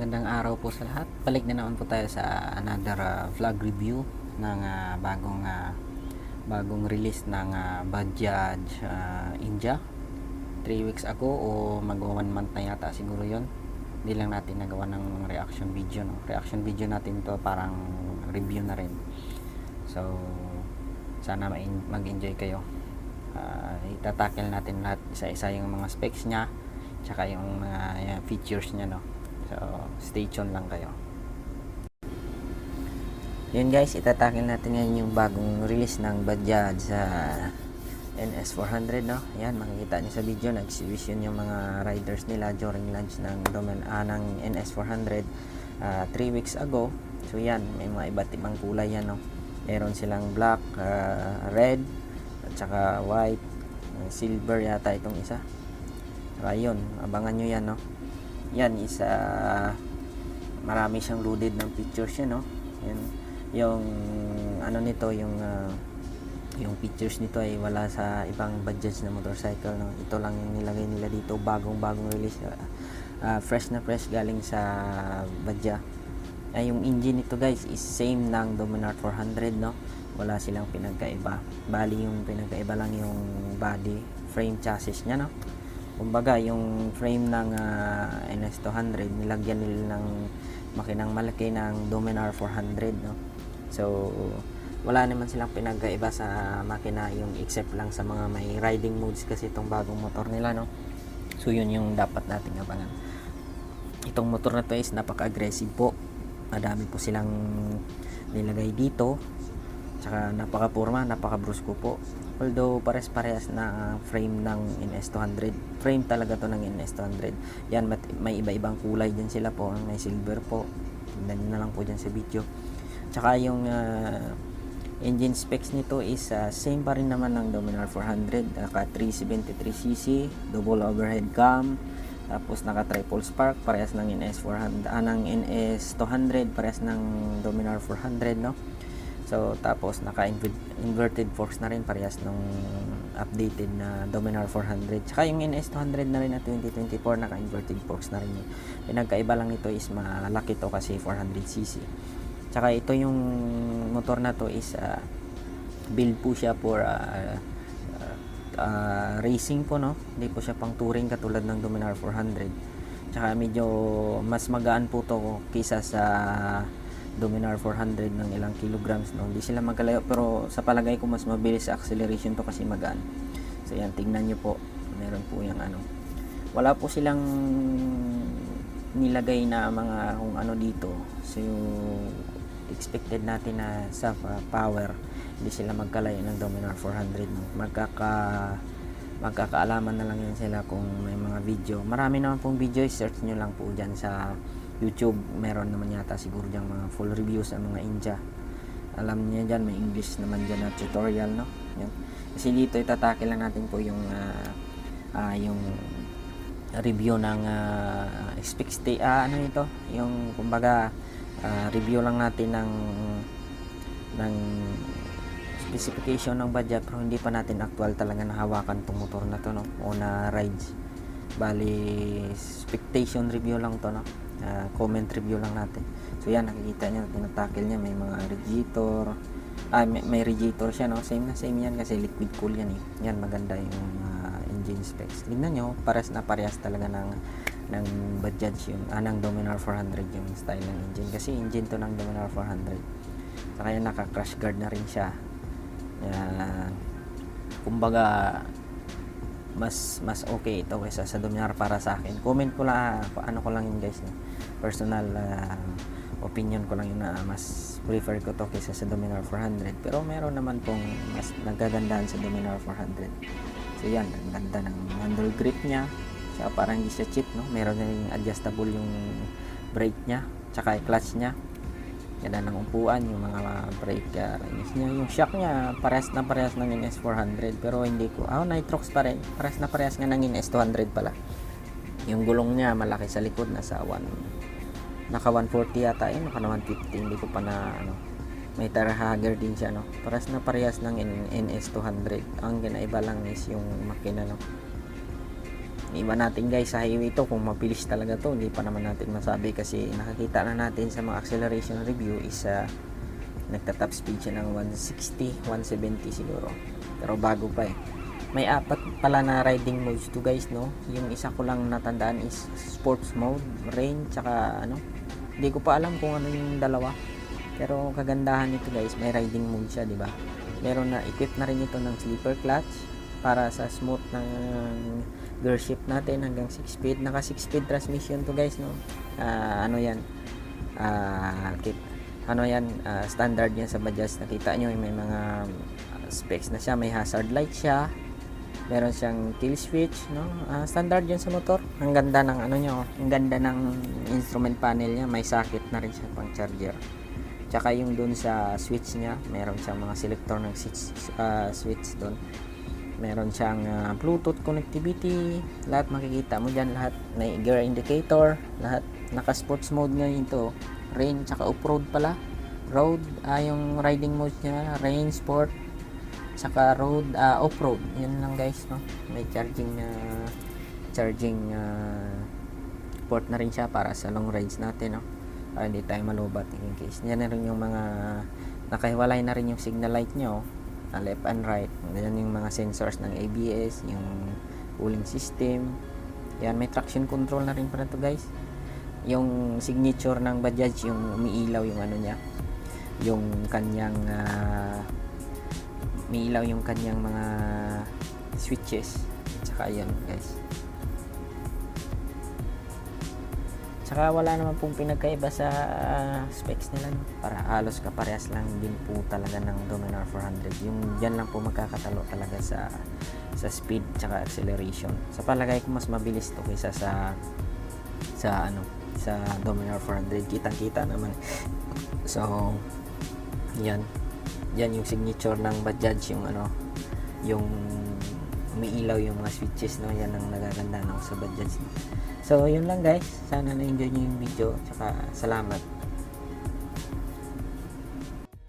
Magandang araw po sa lahat. Balik na naman po tayo sa another vlog review ng bagong release ng Bajaj India 3 weeks ago o mag 1 month na yata siguro yon. Hindi lang natin nagawa ng reaction video, no? Reaction video natin to parang review na rin. So sana mag-enjoy kayo. Itatakil natin lahat isa-isa yung mga specs nya tsaka yung mga features nya, no? So stay tuned lang kayo. Yun guys, itatakil natin ngayon yung bagong release ng Bajaj sa NS400, no? Ayan, makikita niyo sa video, nag-exhibition yung mga riders nila during launch ng NS400 3 weeks ago. So yan, may mga iba't ibang kulay yan, no? Meron silang black, red, at saka white, silver yata itong isa. Ayun, abangan nyo yan, no? Yan is marami siyang loaded ng pictures yan, no? Yan, yung ano nito, yung pictures nito ay wala sa ibang Bajaj na motorcycle, no? Ito lang yung nilagay nila dito, bagong release, fresh na fresh galing sa Bajaj. Yung engine nito guys is same ng Dominar 400, no? Wala silang pinagkaiba. Bali yung pinagkaiba lang yung body frame chassis niya, no? Kumbaga yung frame ng NS200 nilagyan nila ng makinang malaki ng Dominar 400, no? So wala naman silang pinagkaiba sa makina, yung except lang sa mga may riding modes kasi itong bagong motor nila, no? So yun yung dapat nating abangan. Itong motor na to is napaka-aggressive po. Madami po silang nilagay dito. Tsaka napaka-purma, napaka-brusco po. Although parehas na frame ng NS200. Frame talaga to ng NS200. Yan, may iba-ibang kulay din sila po. May silver po. Tignan nyo na lang po dyan sa video. Tsaka yung engine specs nito is same pa rin naman ng Dominar 400. Naka 373cc, double overhead cam. Tapos naka triple spark, parehas ng NS400, ng NS200, parehas ng Dominar 400, no? So tapos naka inverted forks na rin, parehas nung updated na Dominar 400. Tsaka yung NS200 na rin na 2024 naka inverted forks na rin. Pinagkaiba lang nito is malaki to kasi 400cc. Tsaka ito yung motor na to is build po siya for racing po, no? Hindi po siya pang touring katulad ng Dominar 400. Tsaka medyo mas magaan po to kaysa sa Dominar 400 ng ilang kilograms, no? Hindi sila magkalayo, pero sa palagay ko mas mabilis sa acceleration to kasi magaan. So yan, tingnan nyo po, meron po yung wala po silang nilagay na mga kung ano dito. So expected natin na sa power, hindi sila magkalayo ng Dominar 400, no? Magkakaalaman na lang yan sila kung may mga video. Marami naman pong video, search nyo lang po dyan sa YouTube, meron naman yata siguro dyan mga full reviews sa mga India. Alam niyo dyan, may English naman dyan na tutorial, no? Yan. Kasi dito itatakil lang natin po yung review ng specs, ano ito, yung kumbaga review lang natin ng specification ng Bajaj, pero hindi pa natin actual talaga nahawakan tong motor na to, no? O na rides. Bali expectation review lang to, no? Comment review lang natin. So yan, nakikita nyo, tinatakil niya, may mga radiator, may radiator siya, no? Same yan kasi liquid cool yan, eh. Yan, maganda yung engine specs. Tingnan nyo, parehas talaga ng Bajaj yung ng Dominar 400 yung style ng engine, kasi engine to ng Dominar 400. Saka yan, naka crash guard na rin siya. Kumbaga mas okay ito kaysa sa Dominar para sa akin. Comment ko lang, ano ko lang yun guys, no? Personal opinion ko lang yun na mas prefer ko to kaysa sa Dominar 400, pero meron naman pong mas nagagandaan sa Dominar 400. So yan, ang ganda ng handle grip nya, so parang hindi siya cheap, no? Meron na rin adjustable yung brake nya, tsaka yung clutch nya. Ganda ng upuan, yung mga brake rings nya, yung shock nya parehas ng NS400, pero hindi ko nitrox pa rin, parehas nga ng NS200 pala. Yung gulong nya malaki sa likod, naka 140 yata yun, naka 150, hindi ko pa na may tire-hugger din siya, no? Parehas ng NS200. Ang ginaiba lang is yung makina, no? iba natin guys sa highway to kung mabilis talaga to, hindi pa naman natin masabi kasi nakakita na natin sa mga acceleration review is nagta-top speed siya ng 160, 170 siguro, pero bago pa eh. May apat pala na riding modes to guys, no? Yung isa ko lang natandaan is sports mode, rain, tsaka ano, hindi ko pa alam kung ano yung dalawa, pero kagandahan nito guys, may riding mode siya, di ba? Meron na, equip na rin ito ng slipper clutch para sa smooth ng gear shift natin hanggang 6 speed. Naka 6 speed transmission to guys, no? Ano yan, standard yan sa Bajaj. Nakita nyo may mga specs na siya, may hazard light siya, meron siyang kill switch, no? Standard yan sa motor. Ang ganda ng ano nyo, ang ganda ng instrument panel niya, may socket na rin siya pang charger. Tsaka yung dun sa switch niya, meron siyang mga selector ng switch dun. Meron siyang Bluetooth connectivity, lahat makikita mo dyan, lahat may gear indicator, lahat naka sports mode ngayon ito, rain tsaka off-road pala. Road, yung riding mode niya, rain, sport, tsaka road, off-road. Yun lang guys, no? May charging port na rin siya para sa long rides natin, no? Para hindi tayo malubat in case. Yan na rin yung mga nakahiwalay na rin yung signal light nyo, left and right. Yan yung mga sensors ng ABS, yung cooling system. Yan, may traction control na rin pala to guys. Yung signature ng Bajaj, yung umiilaw yung ano niya, yung kanyang umiilaw yung kanyang mga switches. Tsaka yun guys. Tsaka wala naman pong pinagkaiba sa specs nila, no? Para halos kaparehas lang din po talaga ng Dominar 400. Yung dyan lang po magkakatalo talaga sa speed tsaka acceleration. Sa palagay ko mas mabilis to kaysa sa Dominar 400. Kitang-kita naman. So yan yung signature ng Bajaj, yung ano, yung umiilaw yung mga switches, no? Yan ang nagaganda, no, sa Bajaj. So yun lang guys, sana na-enjoy nyo yung video, tsaka salamat.